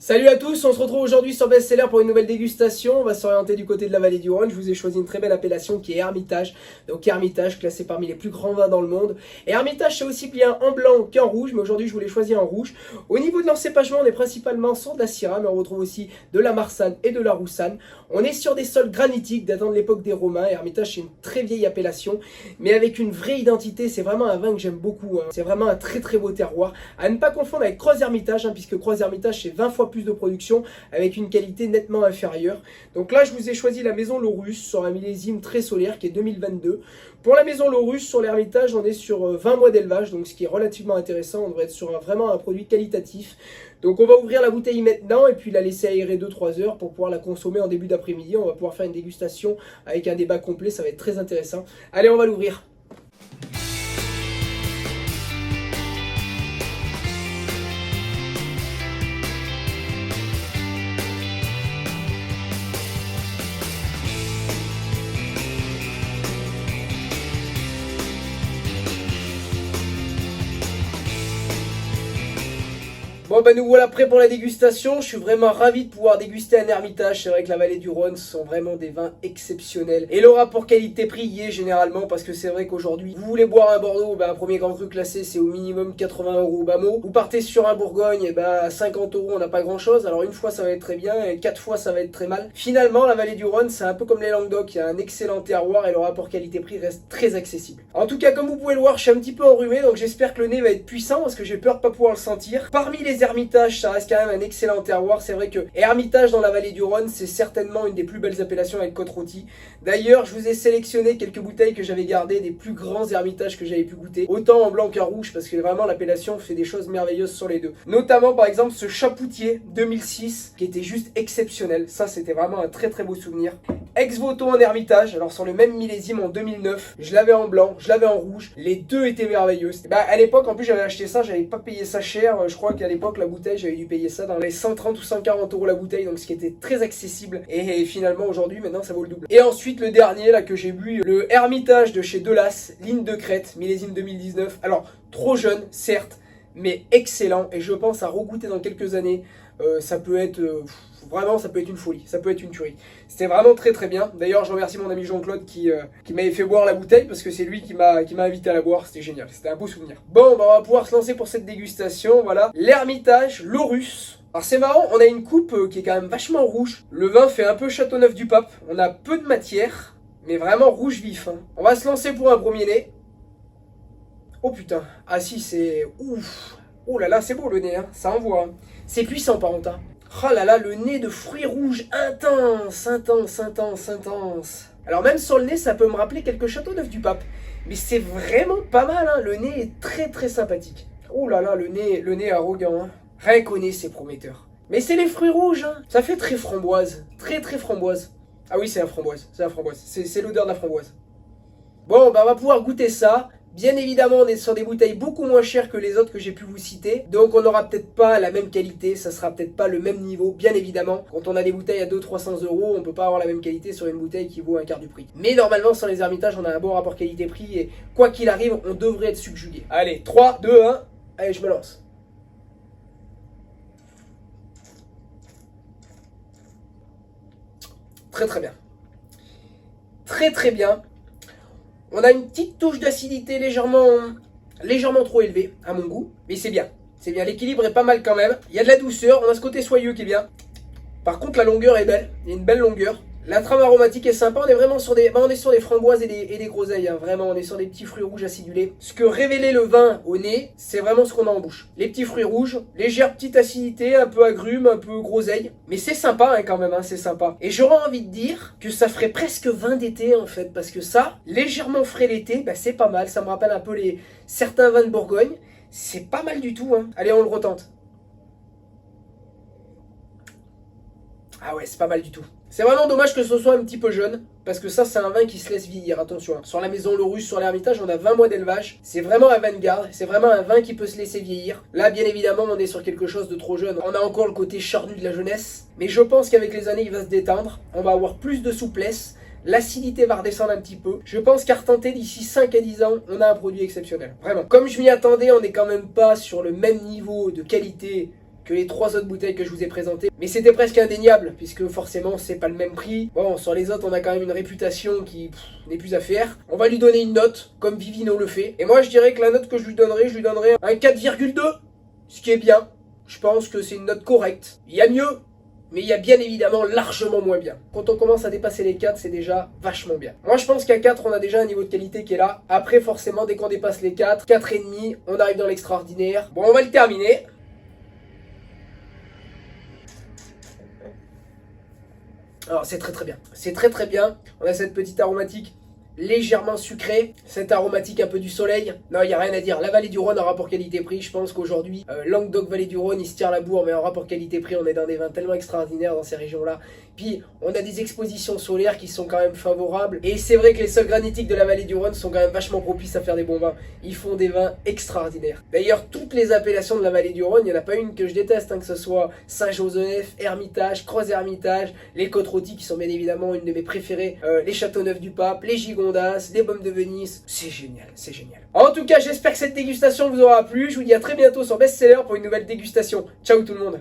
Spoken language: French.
Salut à tous, on se retrouve aujourd'hui sur Bestseller pour une nouvelle dégustation. On va s'orienter du côté de la vallée du Rhône. Je vous ai choisi une très belle appellation qui est Hermitage. Donc Hermitage, classé parmi les plus grands vins dans le monde. Et Hermitage, c'est aussi bien en blanc qu'en rouge, mais aujourd'hui je voulais choisir en rouge. Au niveau de l'encépagement, on est principalement sur de la Syrah, mais on retrouve aussi de la Marsanne et de la Roussanne. On est sur des sols granitiques datant de l'époque des Romains. Hermitage, c'est une très vieille appellation, mais avec une vraie identité. C'est vraiment un vin que j'aime beaucoup. C'est vraiment un très très beau terroir. À ne pas confondre avec Croz Hermitage, puisque Croz Hermitage, c'est 20 fois plus de production avec une qualité nettement inférieure. Donc là je vous ai choisi la maison Laurus sur un millésime très solaire qui est 2022. Pour la maison Laurus sur l'Hermitage, on est sur 20 mois d'élevage, donc ce qui est relativement intéressant. On devrait être sur vraiment un produit qualitatif. Donc on va ouvrir la bouteille maintenant et puis la laisser aérer 2-3 heures pour pouvoir la consommer en début d'après-midi. On va pouvoir faire une dégustation avec un débat complet, ça va être très intéressant. Allez, on va l'ouvrir. Bon nous voilà prêts pour la dégustation. Je suis vraiment ravi de pouvoir déguster un Hermitage. C'est vrai que la vallée du Rhône sont vraiment des vins exceptionnels. Et le rapport qualité-prix y est généralement, parce que c'est vrai qu'aujourd'hui, vous voulez boire un Bordeaux, un premier grand cru classé c'est au minimum 80 € au bas mot. Vous partez sur un Bourgogne, à 50 € on n'a pas grand chose. Alors une fois ça va être très bien et 4 fois ça va être très mal. Finalement la vallée du Rhône c'est un peu comme les Languedoc, il y a un excellent terroir et le rapport qualité-prix reste très accessible. En tout cas comme vous pouvez le voir, je suis un petit peu enrhumé, donc j'espère que le nez va être puissant parce que j'ai peur de pas pouvoir le sentir. Parmi les Hermitage, ça reste quand même un excellent terroir. C'est vrai que Hermitage dans la vallée du Rhône, c'est certainement une des plus belles appellations avec côte-rôtie. D'ailleurs, je vous ai sélectionné quelques bouteilles que j'avais gardées, des plus grands Hermitages que j'avais pu goûter, autant en blanc qu'en rouge, parce que vraiment l'appellation fait des choses merveilleuses sur les deux. Notamment par exemple ce Chapoutier 2006, qui était juste exceptionnel. Ça, c'était vraiment un très très beau souvenir. Ex-voto en Hermitage, alors sur le même millésime en 2009, je l'avais en blanc, je l'avais en rouge, les deux étaient merveilleux. À l'époque, en plus j'avais acheté ça, j'avais pas payé ça cher, je crois qu'à l'époque la bouteille, j'avais dû payer ça dans les 130 ou 140 € la bouteille, donc ce qui était très accessible, et finalement aujourd'hui, maintenant ça vaut le double. Et ensuite le dernier là que j'ai bu, le Hermitage de chez Delas, ligne de crête, millésime 2019, alors trop jeune certes, mais excellent, et je pense à regoûter dans quelques années. Ça peut être vraiment, ça peut être une folie, ça peut être une tuerie. C'était vraiment très très bien. D'ailleurs je remercie mon ami Jean-Claude qui m'avait fait boire la bouteille, parce que c'est lui qui m'a invité à la boire. C'était génial, c'était un beau souvenir. Bon, on va pouvoir se lancer pour cette dégustation. Voilà, l'Hermitage Laurus. Alors c'est marrant, on a une coupe qui est quand même vachement rouge. Le vin fait un peu Châteauneuf-du-Pape. On a peu de matière, mais vraiment rouge vif. On va se lancer pour un premier nez. Oh putain, ah si, c'est ouf. Oh là là, c'est beau le nez, ça envoie. C'est puissant par contre. Oh là là, le nez de fruits rouges intense, intense, intense, intense. Alors même sur le nez, ça peut me rappeler quelques Châteauneuf-du-Pape. Mais c'est vraiment pas mal, le nez est très très sympathique. Oh là là, le nez arrogant. Rien qu'au nez, c'est prometteur. Mais c'est les fruits rouges, ça fait très framboise, très très framboise. Ah oui, c'est la framboise, c'est l'odeur de la framboise. Bon, on va pouvoir goûter ça. Bien évidemment, on est sur des bouteilles beaucoup moins chères que les autres que j'ai pu vous citer. Donc on n'aura peut-être pas la même qualité, ça sera peut-être pas le même niveau, bien évidemment. Quand on a des bouteilles à 200-300 €, on peut pas avoir la même qualité sur une bouteille qui vaut un quart du prix. Mais normalement, sur les Hermitages, on a un bon rapport qualité-prix et quoi qu'il arrive, on devrait être subjugué. Allez, 3, 2, 1, allez, je me lance. Très très bien. Très très bien. On a une petite touche d'acidité légèrement trop élevée à mon goût, mais c'est bien. C'est bien, l'équilibre est pas mal quand même. Il y a de la douceur, on a ce côté soyeux qui est bien. Par contre la longueur est belle, il y a une belle longueur. La trame aromatique est sympa, on est vraiment sur des, on est sur des framboises et des groseilles, vraiment on est sur des petits fruits rouges acidulés. Ce que révélait le vin au nez, c'est vraiment ce qu'on a en bouche. Les petits fruits rouges, légère petite acidité, un peu agrumes, un peu groseille. Mais c'est sympa quand même, c'est sympa. Et j'aurais envie de dire que ça ferait presque vin d'été en fait, parce que ça, légèrement frais l'été, c'est pas mal. Ça me rappelle un peu certains vins de Bourgogne. C'est pas mal du tout. Allez, on le retente. Ah ouais, c'est pas mal du tout. C'est vraiment dommage que ce soit un petit peu jeune, parce que ça c'est un vin qui se laisse vieillir, attention. Sur la maison Laurus, sur l'Hermitage, on a 20 mois d'élevage. C'est vraiment un vin de garde, c'est vraiment un vin qui peut se laisser vieillir. Là bien évidemment on est sur quelque chose de trop jeune. On a encore le côté charnu de la jeunesse, mais je pense qu'avec les années il va se détendre. On va avoir plus de souplesse, l'acidité va redescendre un petit peu. Je pense qu'à retenter d'ici 5 à 10 ans, on a un produit exceptionnel. Vraiment. Comme je m'y attendais, on n'est quand même pas sur le même niveau de qualité que les 3 autres bouteilles que je vous ai présentées. Mais c'était presque indéniable, puisque forcément c'est pas le même prix. Bon, sur les autres on a quand même une réputation qui n'est plus à faire. On va lui donner une note, comme Vivino le fait. Et moi je dirais que la note que je lui donnerais un 4,2. Ce qui est bien. Je pense que c'est une note correcte. Il y a mieux, mais il y a bien évidemment largement moins bien. Quand on commence à dépasser les 4, c'est déjà vachement bien. Moi je pense qu'à 4, on a déjà un niveau de qualité qui est là. Après forcément, dès qu'on dépasse les 4, 4,5, on arrive dans l'extraordinaire. Bon, on va le terminer. Alors c'est très très bien. C'est très très bien. On a cette petite aromatique légèrement sucré, cette aromatique un peu du soleil. Non, il n'y a rien à dire. La vallée du Rhône en rapport qualité-prix, je pense qu'aujourd'hui, Languedoc-Vallée du Rhône, il se tire la bourre, mais en rapport qualité-prix, on est dans des vins tellement extraordinaires dans ces régions-là. Puis, on a des expositions solaires qui sont quand même favorables. Et c'est vrai que les sols granitiques de la vallée du Rhône sont quand même vachement propices à faire des bons vins. Ils font des vins extraordinaires. D'ailleurs, toutes les appellations de la vallée du Rhône, il n'y en a pas une que je déteste, que ce soit Saint-Joseph, Hermitage, Croix-Hermitage, les Côtes-Rôties qui sont bien évidemment une de mes préférées, les Châteauneuf-du-Pape, les Gigondas, les Baumes de Venise. C'est génial, c'est génial. En tout cas, j'espère que cette dégustation vous aura plu. Je vous dis à très bientôt sur Bestseller pour une nouvelle dégustation. Ciao tout le monde.